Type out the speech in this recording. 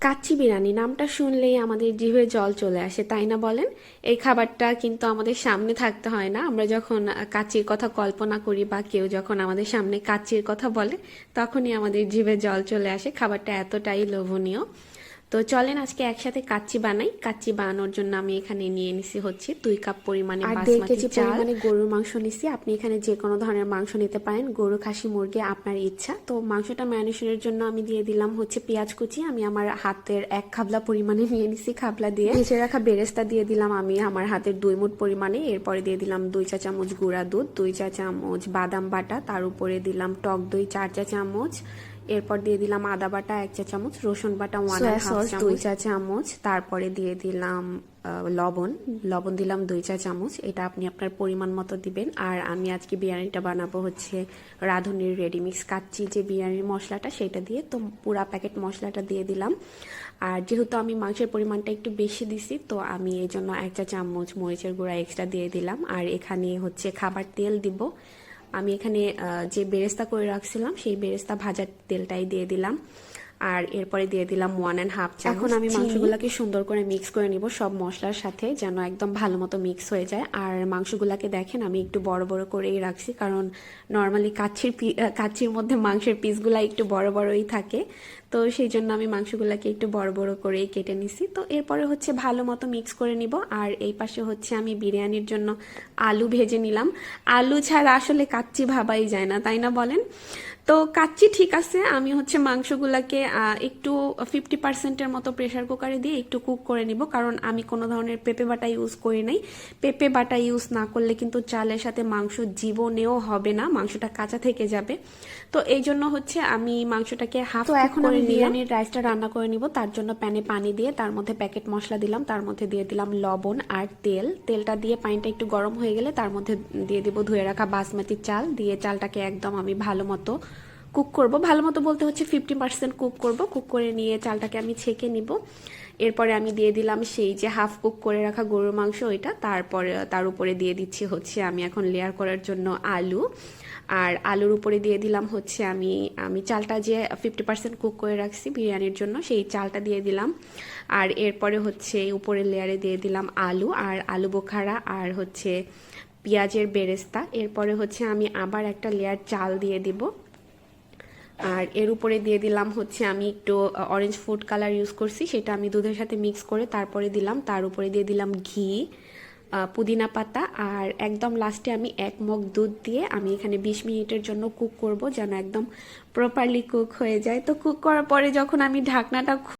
কাচ্চি বিরিয়ানি নামটা শুনলেই আমাদের জিভে জল চলে আসে, তাই না বলেন? এই খাবারটা কিন্তু আমাদের সামনে থাকতে হয় না। আমরা যখন কাচ্চির কথা কল্পনা করি বা কেউ যখন আমাদের সামনে কাচ্চির কথা বলে, তখনই আমাদের জিভে জল চলে আসে। খাবারটা এতটাই লোভনীয়। তো চলেন আজকে একসাথে কাচ্চি বানাই। কাচ্চি বানানোর জন্য আমি এখানে নিয়ে নিছি হচ্ছে 2 কাপ পরিমাণে আর 1.5 বাসমতি কেজি চাল। পরিমাণে গরুর মাংস নিছি। আপনি এখানে যে কোনো ধরনের মাংস নিতে পারেন, গরু, খাসি, মুরগি, আপনার ইচ্ছা। তো মাংসটা ম্যারিনেশনের জন্য আমি দিয়ে দিলাম হচ্ছে পেঁয়াজ কুচি। আমি আমার হাতের 1 খাবলা পরিমাণে নিয়ে নিছি খাবলা দিয়ে। ভেজে রাখা বেরেস্তা দিয়ে দিলাম আমি আমার হাতের 2 মুঠ পরিমাণে। এরপরে দিয়ে দিলাম 2 চা চামচ গুঁড়া দুধ, 2 চা চামচ বাদাম বাটা, তার উপরে দিলাম টক দই 4 চা চামচ। এরপর দিয়ে দিলাম আদা বাটা 1 চা চামচ, রসুন বাটা 1.5 চামচ, 2 চা চামচ। তারপরে দিয়ে দিলাম লবণ লবণ দিলাম 2 চা চামচ। এটা আপনি আপনার পরিমাণ মতো দিবেন। আর আমি আজকে বিরিয়ানিটা বানাবো হচ্ছে রাঁধুনির রেডিমিক্স কাচ্চি যে বিরিয়ানির মশলাটা, সেটা দিয়ে। তো পুরা প্যাকেট মশলাটা দিয়ে দিলাম। আর যেহেতু আমি মাংসের পরিমাণটা একটু বেশি দিছি, তো আমি এই জন্য 1 চা চামচ মরিচের গুঁড়া এক্সট্রা দিয়ে দিলাম। আর এখানে হচ্ছে খাবার তেল দিব। আমি এখানে যে বেরেস্তা করে রাখছিলাম সেই বেরেস্তা ভাজার তেলটাই দিয়ে দিলাম। আর এরপরে দিয়ে দিলাম 1.5 চামচ। এখন আমি মাংসগুলোকে সুন্দর করে মিক্স করে নিব সব মশলার সাথে, যেন একদম ভালো মতো মিক্স হয়ে যায়। আর মাংসগুলোকে দেখেন আমি একটু বড় বড় করেই রাখছি, কারণ নর্মালি কাচ্চির মধ্যে মাংসের পিসগুলো একটু বড় বড়ই থাকে। তো সেই জন্য আমি মাংসগুলোকে একটু বড় বড় করেই কেটে নিছি। তো এরপরে হচ্ছে ভালো মতো মিক্স করে নিব। আর এই পাশে হচ্ছে আমি বিরিয়ানির জন্য আলু ভেজে নিলাম। আলু ছাড়া আসলে কাচ্চি ভাবাই যায় না, তাই না বলেন? তো কাচ্চি ঠিক আছে, আমি হচ্ছে মাংসগুলাকে একটু 50%-এর মতো প্রেসার কুকারে দিয়ে একটু কুক করে নিব, কারণ আমি কোনো ধরনের পেঁপে বাটা ইউজ করি নাই। পেঁপে বাটা ইউজ না করলে কিন্তু চালের সাথে মাংস জীবনেও হবে না, মাংসটা কাঁচা থেকে যাবে। তো এই জন্য হচ্ছে আমি মাংসটাকে হাফ কুক করে নিলাম। এখন আমি বিরিয়ানির রাইসটা রান্না করে নিব। তার জন্য প্যানে পানি দিয়ে তার মধ্যে প্যাকেট মশলা দিলাম, তার মধ্যে দিয়ে দিলাম লবণ আর তেল। তেলটা দিয়ে পানিটা একটু গরম হয়ে গেলে তার মধ্যে দিয়ে দিব ধুয়ে রাখা বাসমতি চাল। দিয়ে চালটাকে একদম আমি ভালো মতো কুক করব। ভালো মতো বলতে হচ্ছে 50% কুক করব। কুক করে নিয়ে চালটাকে আমি ছেঁকে নিব। এরপরে আমি দিয়ে দিলাম সেই যে হাফ কুক করে রাখা গরুর মাংস, ওইটা। তারপরে তার উপরে দিয়ে দিচ্ছি হচ্ছে আমি এখন লেয়ার করার জন্য আলু। আর আলুর উপরে দিয়ে দিলাম হচ্ছে আমি আমি চালটা যে 50% কুক করে রাখছি বিরিয়ানির জন্য, সেই চালটা দিয়ে দিলাম। আর এরপরে হচ্ছে উপরের লেয়ারে দিয়ে দিলাম আলু আর আলু বোখারা আর হচ্ছে পেঁয়াজের বেরেস্তা। এরপরে হচ্ছে আমি আবার একটা লেয়ার চাল দিয়ে দিব। আর এর উপরে দিয়ে দিলাম হচ্ছে আমি একটু অরেঞ্জ ফুড কালার ইউজ করছি, সেটা আমি দুধের সাথে মিক্স করে তারপরে দিলাম। তার উপরে দিয়ে দিলাম ঘি, পুদিনা পাতা। আর একদম লাস্টে আমি 1 মগ দুধ দিয়ে আমি এখানে 20 মিনিটের জন্য কুক করব, যেন একদম প্রপারলি কুক হয়ে যায়। তো কুক করার পরে যখন আমি ঢাকনাটা